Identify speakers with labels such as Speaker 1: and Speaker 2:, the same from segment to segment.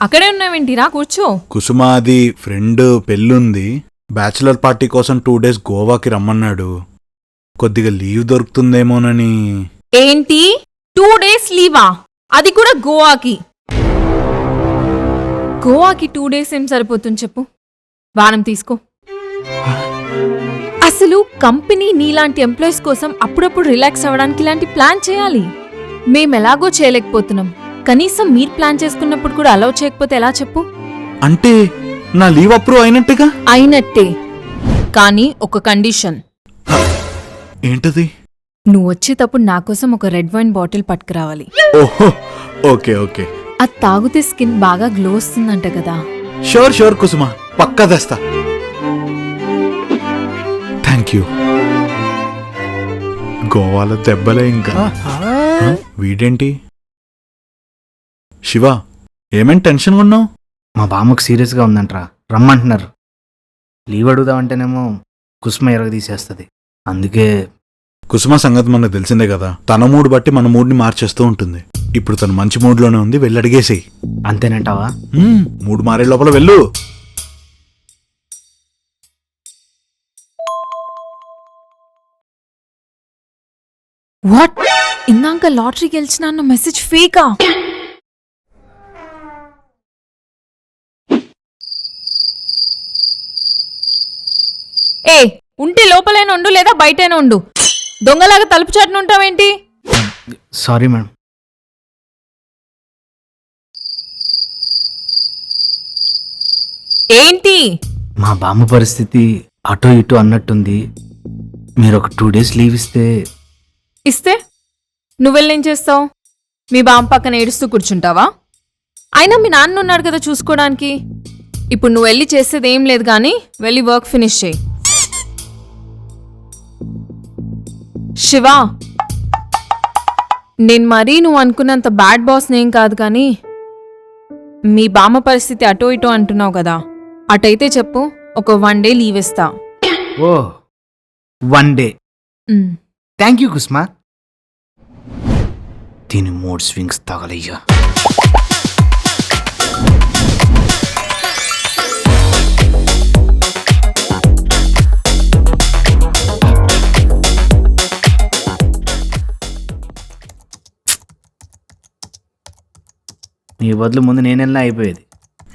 Speaker 1: అక్కడే ఉన్నావేంటిరా, కూర్చో.
Speaker 2: కుసుమాది friend పెళ్ళుంది, bachelor party కోసం 2 days గోవాకి రమ్మన్నాడు. కొద్దిగా లీవ్ దొరుకుతుందేమోనని.
Speaker 1: ఏంటి 2 days లీవా? అది కూడా గోవాకి? గోవాకి 2 days ఏం సరిపోతుంది చెప్పు? వారం తీసుకో. అసలు కంపెనీ నీలాంటి ఎంప్లాయీస్ కోసం అప్పుడప్పుడు రిలాక్స్ అవ్వడానికి ఇలాంటి ప్లాన్ చేయాలి. మేమెలాగో చేయలేకపోతున్నాం, కనీసం మీరు ప్లాన్ చేసుకున్నప్పుడు కూడా అలౌ చేయకపోతే ఎలా చెప్పు?
Speaker 2: అంటే నా లీవ్ అప్రూవ్ అయినట్టుగా?
Speaker 1: అయినట్టే, కానీ ఒక కండిషన్.
Speaker 2: ఏంటది?
Speaker 1: నువ్వు వచ్చేటప్పుడు నా కోసం ఒక రెడ్ వైన్ బాటిల్ పట్టుకురావాలి.
Speaker 2: ఓహో, ఓకే ఓకే.
Speaker 1: అది తాగితే స్కిన్ బాగా గ్లో వస్తుందంట కదా.
Speaker 2: షూర్ షూర్ కుసుమ, పక్కా తెస్తా. Thank you. గోవాలో దెబ్బలే ఇంకా. వీడేంటి? శివ, ఏమేం టెన్షన్గా ఉన్నావు?
Speaker 3: మా బామ్మకు సీరియస్గా ఉందంట్రా, రమ్మంటున్నారు. లీవ్ అడుగుదామంటేనేమో కుసుమ ఎరగదీసేస్తుంది. అందుకే
Speaker 2: కుసుమ సంగతి మనకు తెలిసిందే కదా, తన మూడ్ బట్టి మన మూడ్ని మార్చేస్తూ ఉంటుంది. ఇప్పుడు తను మంచి మూడ్లోనే ఉంది, వెళ్ళి అడిగేసేయి.
Speaker 3: అంతేనంటావా?
Speaker 2: మూడు మారే లోపల వెళ్ళు.
Speaker 1: వాట్? ఇందాక లాటరీ గెలిచిన అన్న మెసేజ్ ఫేకా? ఏ, ఉంటే లోపలైనా ఉండు లేదా బయటైనా ఉండు. దొంగలాగా తలుపు చాటున ఉంటావేంటి?
Speaker 3: Sorry madam.
Speaker 1: ఏంటి?
Speaker 3: మా బామ్మ పరిస్థితి అటో ఇటో అన్నట్టుంది. మీరు ఒక 2 days లీవ్ ఇస్తే.
Speaker 1: ఇస్తే నువ్వెళ్ళేం చేస్తావు? మీ బామ్మ పక్కన ఏడుస్తూ కూర్చుంటావా? అయినా మీ నాన్న ఉన్నాడు కదా చూసుకోవడానికి. ఇప్పుడు నువ్వు వెళ్ళి చేసేది ఏం లేదు, కానీ వెళ్ళి వర్క్ ఫినిష్ చేయి. శివా, నేను మరీ నువ్వు అనుకున్నంత బ్యాడ్ బాస్ నేం కాదు, కానీ మీ బామ్మ పరిస్థితి అటో ఇటో అంటున్నావు కదా, అటైతే చెప్పు, ఒక 1 day లీవ్ ఇస్తా.
Speaker 3: ఓ 1 day. Thank you Kusma. దీని మూడ్ స్వింగ్స్ తగలయ్యా. నీ బదులు ముందు నేనెల్లా అయిపోయేది.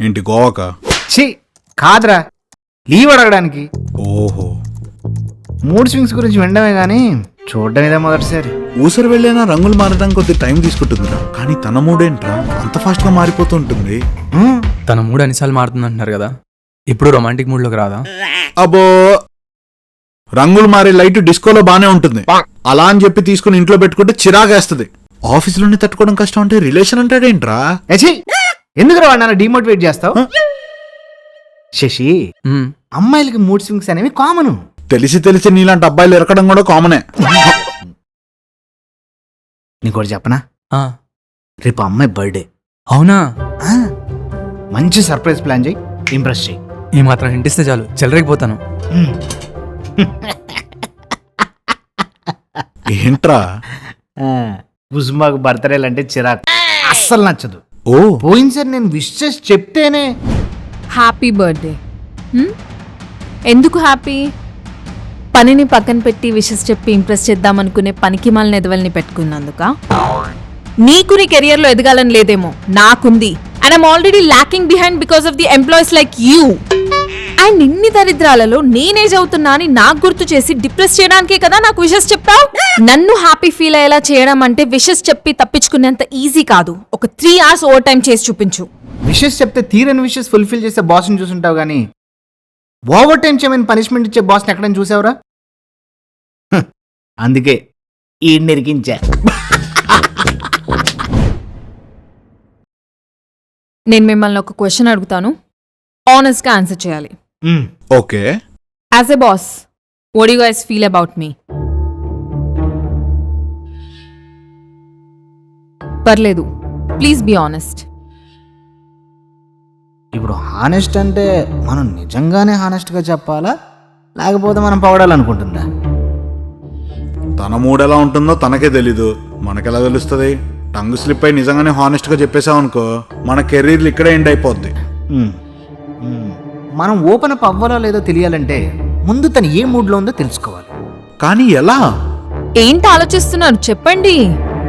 Speaker 2: ఏంటి గోవాకా?
Speaker 3: ఛీ, కాదురా, లీవ్ అడగడానికి.
Speaker 2: ఓహో,
Speaker 3: మూడ్ స్వింగ్స్ గురించి వినడమే కానీ చూడడం ఇదే మొదటిసారి.
Speaker 2: ఊసరి వెళ్ళైనా రంగులు మారడానికి కొద్ది టైం తీసుకుంటుందిరా, కానీ తన మూడేంట్రా అంత ఫాస్ట్ గా మారిపోతూ ఉంటుంది.
Speaker 4: తన మూడు అన్నిసార్లు మారుతుంది అంటున్నారు కదా, ఇప్పుడు రొమాంటిక్ మూడ్ లోకి రాదా?
Speaker 2: అబ్బో, రంగులు మారే లైట్ డిస్కోలో బానే ఉంటుంది, అలా అని చెప్పి తీసుకుని ఇంట్లో పెట్టుకుంటే చిరాగేస్తుంది. ఆఫీసులోనే తట్టుకోవడం కష్టం అంటే రిలేషన్ అంటాడేంట్రా?
Speaker 3: ఎందుకు వాడినా డిమోటివేట్ చేస్తావు? శశి, అమ్మాయిలకి మూడ్ స్వింగ్స్ అనేవి కామన్.
Speaker 2: తెలిసి తెలిసి నీలాంటి అబ్బాయిలు ఎరకడం కూడా కామనే.
Speaker 3: నీకోటి చెప్పనా? రేపు అమ్మాయి బర్త్డే.
Speaker 4: అవునా?
Speaker 3: మంచి సర్ప్రైజ్ ప్లాన్ చేయి, ఇంప్రెస్ చేయి.
Speaker 4: ఈ మాత్రం హింటిస్తే చాలు, చెలరేగిపోతాను.
Speaker 2: ఏంట్రా?
Speaker 3: కుసుమాకు బర్త్డేలు అంటే చిరాకు, అస్సలు నచ్చదు.
Speaker 2: ఓ,
Speaker 3: పోయినసారి నేను విష్ చేసి చెప్తేనే
Speaker 1: హ్యాపీ బర్త్డే. ఎందుకు హ్యాపీ? పనిని పక్కన పెట్టి విషెస్ చెప్పి ఇంప్రెస్ చేద్దామనుకునే పనికి మాలిన ఎదవల్ని పెట్టుకున్నందుక? నీకు నీ కెరియర్లో ఎదగాలని లేదేమో, నాకుంది. And I'm already lacking behind because of the employees like you. And ఇన్ని దరిద్రాలలో నేనేజ్ అవుతున్నా అని నాకు గుర్తు చేసి డిప్రెస్ చేయడానికే కదా నాకు విషెస్ చెప్పావు. నన్ను హ్యాపీ ఫీల్ అయ్యేలా చేయడం అంటే విషెస్ చెప్పి తప్పించుకునేంత ఈజీ కాదు. ఒక 3 hours ఓవర్ టైం చేసి చూపించు.
Speaker 3: విషెస్ చెప్తే తీరని విషెస్ ఫుల్ఫిల్ చేసే బాస్ని చూసుంటావు కానీ ఓవర్ టైం చేయమని పనిష్మెంట్ ఇచ్చే బాస్ని ఎక్కడైనా చూసావురా? అందుకే ఈ నెరికించా.
Speaker 1: నేను మిమ్మల్ని ఒక క్వశ్చన్ అడుగుతాను, ఆనెస్ట్గా ఆన్సర్ చేయాలి.
Speaker 2: Okay.
Speaker 1: As a boss, what you guys feel about me? పర్లేదు, ప్లీజ్ బీ ఆనెస్ట్.
Speaker 3: ఇప్పుడు హానెస్ట్ అంటే మనం నిజంగానే హానెస్ట్గా చెప్పాలా, లేకపోతే మనం పొగడాలనుకుంటుందా?
Speaker 2: తన మూడు ఎలా ఉంటుందో తనకే తెలీదు, మనకెలా తెలుస్తుంది? టంగ్ స్లిప్ అయి నిజంగానే హానెస్ట్ గా చెప్పేసావు అనుకో మన కెరీర్లు ఇక్కడే ఎండ్ అయిపోద్ది.
Speaker 3: మనం ఓపెన్ అప్ అవ్వాలో లేదో తెలియాలంటే ముందు తను ఏ మూడ్లో ఉందో తెలుసుకోవాలి.
Speaker 2: కానీ ఎలా?
Speaker 1: ఏంటి ఆలోచిస్తున్నారు చెప్పండి.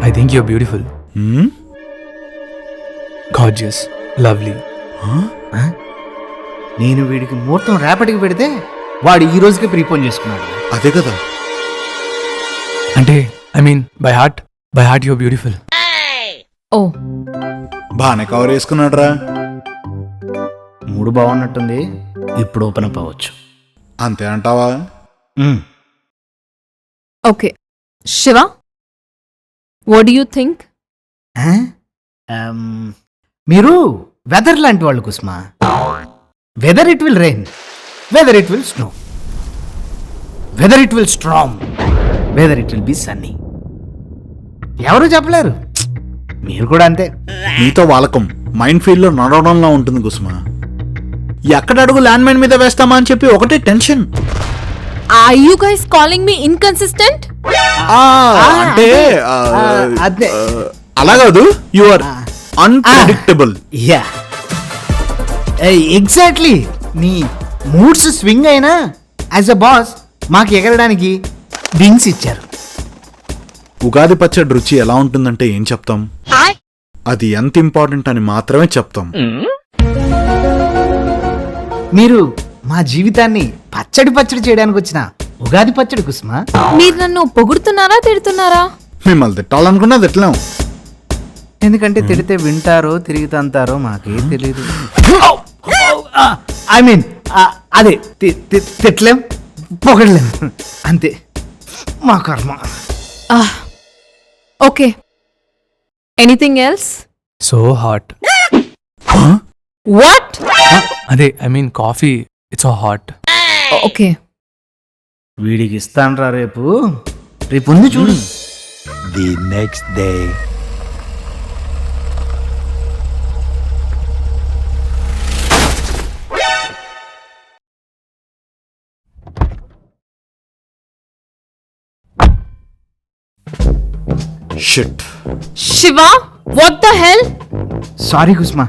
Speaker 4: ఐ థింక్ యూర్ బ్యూటిఫుల్,
Speaker 2: హ్మ్?
Speaker 4: Gorgeous, lovely.
Speaker 3: నేను వీడికి ముహూర్తం రేపటికి పెడితే వాడు ఈ రోజుకి ప్రీపోన్ చేసుకున్నాడు.
Speaker 2: అదే కదా.
Speaker 4: అంటే I mean by heart you're beautiful.
Speaker 1: ఓ
Speaker 2: బాగానే కవర్ చేసుకున్నాడు రా.
Speaker 3: మూడు బాగున్నట్టుంది, ఇప్పుడు ఓపెన్ అప్ అవ్వచ్చు.
Speaker 2: అంతే అంటావా?
Speaker 1: Okay Shiva, what you think?
Speaker 3: మీరు వెదర్ లాంటి వాళ్ళు Kusma. Whether it will rain, whether it will snow, whether it will strong, whether it will be sunny. ఎవరు చెప్పలేరు, మీరు కూడా అంతే.
Speaker 2: నీతో వాలకం మైండ్ ఫీల్డ్ లో నడవడంలో ఉంటుంది కుసుమా. ఎక్కడ అడుగు ల్యాండ్ మైన్ మీద వేస్తామా అని చెప్పి ఒకటే tension.
Speaker 1: Are you guys calling me inconsistent?
Speaker 2: అంటే
Speaker 3: అదే.
Speaker 2: అలా కాదు, you are unpredictable.
Speaker 3: Yeah exactly. నీ మూడ్స్ స్వింగ్ అయినా యాజ్ అ బాస్ మాకు ఎగరడానికి వింగ్స్ ఇచ్చారు.
Speaker 2: ఉగాది పచ్చడి రుచి ఎలా ఉంటుందంటే ఏం చెప్తాం, అది ఎంత ఇంపార్టెంట్ అని మాత్రమే చెప్తాం.
Speaker 3: మీరు మా జీవితాన్ని పచ్చడి పచ్చడి చేయడానికి వచ్చిన ఉగాది పచ్చడి కుసుమా.
Speaker 1: మీరు నన్ను పొగుడుతున్నారా తిడుతున్నారా?
Speaker 2: మిమ్మల్ని తిట్టాలనుకున్నా తిట్టలేం.
Speaker 3: ఎందుకంటే తిడితే వింటారో తిరిగి తంతారో మాకే తెలీదు. ఐ మీన్ అదే తిట్టలేం పొగడలేం, అంతే మా కర్మ.
Speaker 1: Okay, anything else?
Speaker 4: So hot.
Speaker 1: What?
Speaker 4: అదే I mean coffee, it's so hot.
Speaker 1: Okay,
Speaker 3: వీడికి ఇస్తానరా రేపు ఉంది చూడు.
Speaker 5: The next day.
Speaker 2: Shit.
Speaker 1: Shiva, what the hell?
Speaker 3: Sorry Kusma,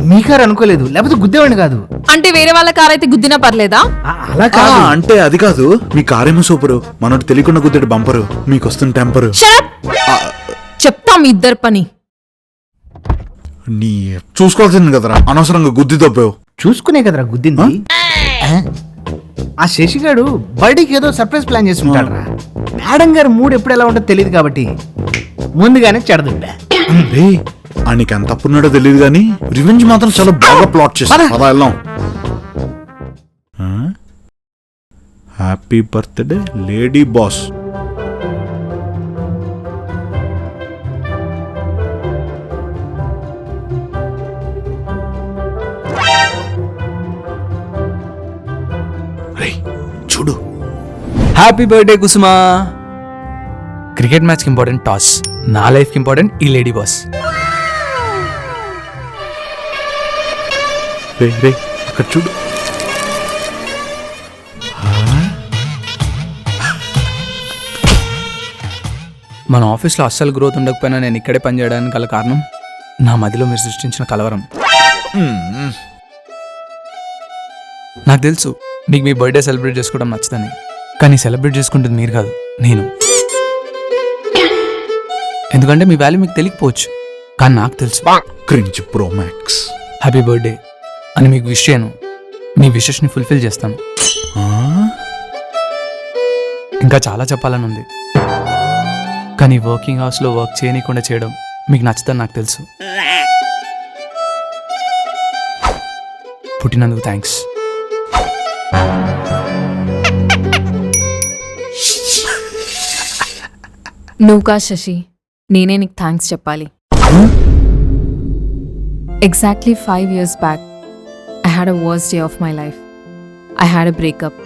Speaker 3: మీ కారు అనుకోలేదు, లేకపోతే గుద్దేవాడిని కాదు.
Speaker 1: అంటే వేరే వాళ్ళ కార్ అయితే గుద్దినా పర్లేదా?
Speaker 3: అలా కాదు.
Speaker 2: అంటే అది కాదు, మీ కారేమో సూపరు, మనోడు తెలియకుండా గుద్దేడు బంపరు, మీకు వస్తుంది టెంపరు.
Speaker 1: Shut up! చెప్తా మీ ఇద్దరు పని.
Speaker 2: నీ చూసుకోవాల్సింది కదరా, అనవసరంగా గుద్ది తప్పావు.
Speaker 3: చూసుకునే కదరా గుద్దింది. ఆ శశిగాడు బర్త్డేకి ఏదో సర్ప్రైజ్ ప్లాన్ చేసి ఉంటాడు రా. మేడం గారు మూడ్ ఎప్పుడు ఎలా ఉంటుందో తెలియదు కాబట్టి ముందుగానే చెడదుంటా.
Speaker 2: ఆయనకి ఎంత తప్పున్నాడో తెలియదు కానీ రివెంజ్ మాత్రం చాలా బాగా ప్లాట్ చేస్తా. అలా వెళ్దాం. Happy birthday lady boss. చూడు,
Speaker 4: హ్యాపీ బర్త్డే కుసుమా. క్రికెట్ మ్యాచ్కి ఇంపార్టెంట్ టాస్, నా లైఫ్కి ఇంపార్టెంట్ ఈ లేడీ బాస్.
Speaker 2: రే అక్కడ చూడు.
Speaker 4: మన ఆఫీస్లో అస్సలు గ్రోత్ ఉండకపోయినా నేను ఇక్కడే పనిచేయడానికి గల కారణం నా మదిలో మీరు సృష్టించిన కలవరం. నాకు తెలుసు మీకు మీ బర్త్డే సెలబ్రేట్ చేసుకోవడం నచ్చదని, కానీ సెలబ్రేట్ చేసుకుంటుంది మీరు కాదు, నేను. ఎందుకంటే మీ వాల్యూ మీకు తెలియకపోవచ్చు, కానీ నాకు తెలుసు.
Speaker 2: Cringe pro max.
Speaker 4: Happy birthday అని మీకు విష్ చేయను, మీ విషెస్ని ఫుల్ఫిల్ చేస్తాను. ఇంకా చాలా చెప్పాలని ఉంది, కానీ వర్కింగ్ అవర్స్లో వర్క్ చేయనీయకుండా చేయడం మీకు నచ్చుదని నాకు తెలుసు. పుట్టినందుకు థ్యాంక్స్.
Speaker 1: నువ్వు కా శశి, నేనే నీకు థ్యాంక్స్ చెప్పాలి. Exactly 5 years back I had a worst day of my life. I had a breakup.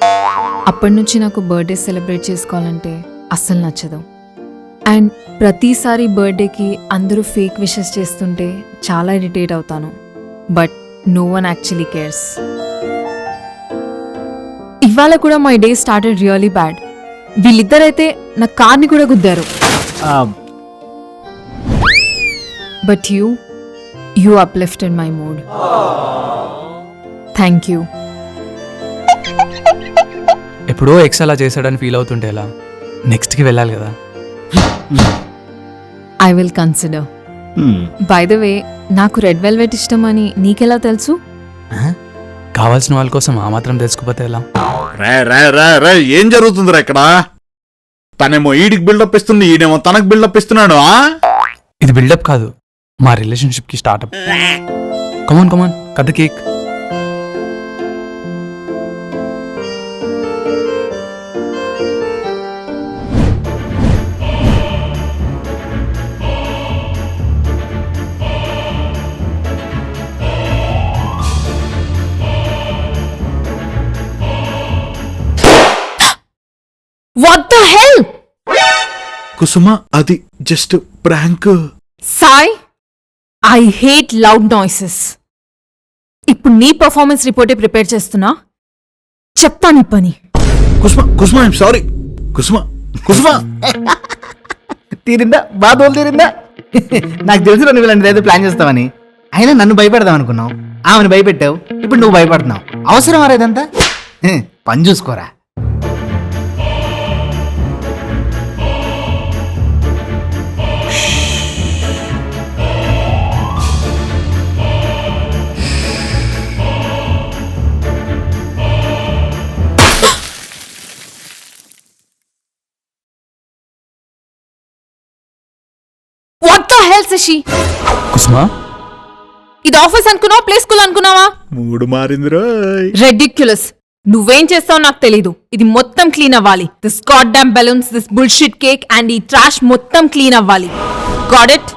Speaker 1: అప్పటి నుంచి నాకు బర్త్డే సెలబ్రేట్ చేసుకోవాలంటే అస్సలు నచ్చదు. అండ్ ప్రతిసారి బర్త్డేకి అందరూ ఫేక్ విషెస్ చేస్తుంటే చాలా ఇరిటేట్ అవుతాను. But no one actually cares. ఇవాళ కూడా my day started really bad. వీళ్ళిద్దరైతే నా కార్ని కూడా గుద్దారు. But you uplifted my mood. Thank you.
Speaker 4: ఎప్పుడో ఎక్స్ అలా చేశాడని ఫీల్ అవుతుంటే ఎలా? నెక్స్ట్కి వెళ్ళాలి కదా.
Speaker 1: I will consider. By the way, నాకు రెడ్ వెల్వెట్ ఇష్టమని నీకెలా తెలుసు?
Speaker 4: కావాల్సిన వాళ్ళ కోసం ఆ మాత్రం తెలుసుకుపోతే ఎలా?
Speaker 2: రే ఏం జరుగుతుందిరా ఇక్కడ? తనేమో ఈడికి బిల్డప్ ఇస్తుంది, ఈడేమో తనకు బిల్డప్ ఇస్తున్నాడు.
Speaker 4: ఇది బిల్డప్ కాదు, మా రిలేషన్షిప్కి startup. Come on cut the cake.
Speaker 1: What the hell?
Speaker 2: Kusuma, అది just prank.
Speaker 1: Sai, I hate loud noises. ఇప్పుడు నీ పర్ఫార్మెన్స్ రిపోర్టే ప్రిపేర్ చేస్తున్నా. చెప్తా నీ పని.
Speaker 2: కుసుమ ఐమ్ సారీ. కుసుమ
Speaker 3: తీరిందా? బాధోలు తీరిందా? నాకు తెలుసు నువ్వు ఇలాంటిది ఏదో ప్లాన్ చేస్తావని. అయినా నన్ను భయపెడదాం అనుకున్నావు, ఆమెను భయపెట్టావు, ఇప్పుడు నువ్వు భయపడుతున్నావు. అవసరం అరేదంతా? పని చూసుకోరా.
Speaker 1: What the hell, Sashi?
Speaker 4: Kusuma,
Speaker 1: ఇది ఆఫీస్ అనుకున్నావా, ప్లే స్కూల్ అనుకున్నావా?
Speaker 2: మూడు మారిందిరా.
Speaker 1: రెడిక్యులస్. నువ్వేం చేస్తావో నాకు తెలీదు. ఇది మొత్తం క్లీన్ అవ్వాలి. This god damn balloons, this bullshit cake and ఈ ట్రాష్ మొత్తం క్లీన్ అవ్వాలి. Got it?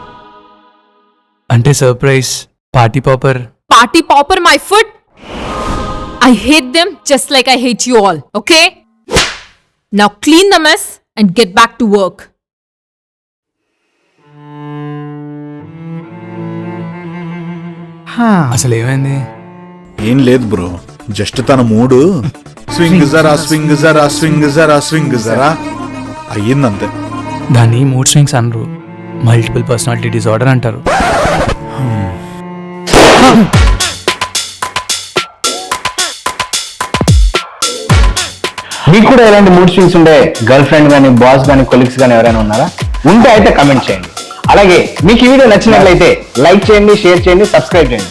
Speaker 4: అంటే surprise party popper.
Speaker 1: Party popper my foot? I hate them just like I hate you all, okay? Now clean the mess and get back to work.
Speaker 4: అసలు ఏమైంది?
Speaker 2: ఏం లేదు bro, just తన మూడు swing జరా అయ్యిందంతే.
Speaker 4: దాన్ని mood swings అనరు, multiple personality disorder అంటారు.
Speaker 6: మీకు కూడా ఎలాంటి మూడ్ స్వింగ్స్ ఉండే గర్ల్ ఫ్రెండ్ కానీ, బాస్ కానీ, కొలీగ్స్ కానీ ఎవరైనా ఉన్నారా? ఉంటే అయితే కమెంట్ చేయండి. అలాగే మీకు ఈ వీడియో నచ్చినట్లయితే లైక్ చేయండి, షేర్ చేయండి, సబ్స్క్రైబ్ చేయండి.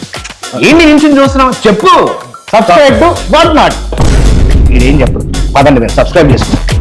Speaker 6: ఏంటి నుంచి చూస్తున్నావు చెప్పు. Subscribe to what not. ఇదేం చెప్పడు, పదండి మీరు సబ్స్క్రైబ్ చేసుకోండి.